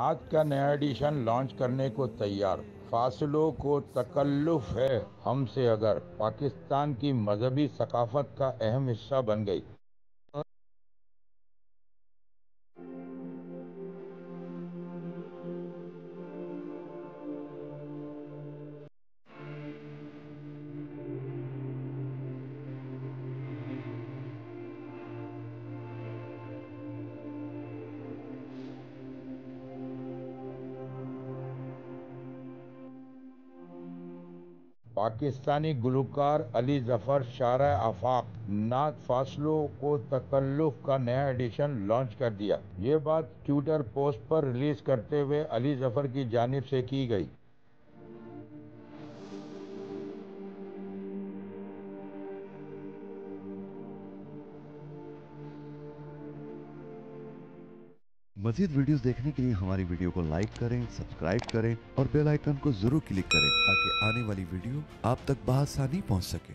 नात का नया एडिशन लॉन्च करने को तैयार। फासलों को तकल्लुफ है हमसे अगर पाकिस्तान की मजहबी सकाफत का अहम हिस्सा बन गई। पाकिस्तानी गुलकार अली जफर शारा आफाक नात फासलों को तकल्लुफ का नया एडिशन लॉन्च कर दिया। ये बात ट्विटर पोस्ट पर रिलीज करते हुए अली जफर की जानिब से की गई। मज़ीद वीडियोस देखने के लिए हमारी वीडियो को लाइक करें, सब्सक्राइब करें और बेल आइकन को जरूर क्लिक करें ताकि आने वाली वीडियो आप तक बआसानी पहुंच सके।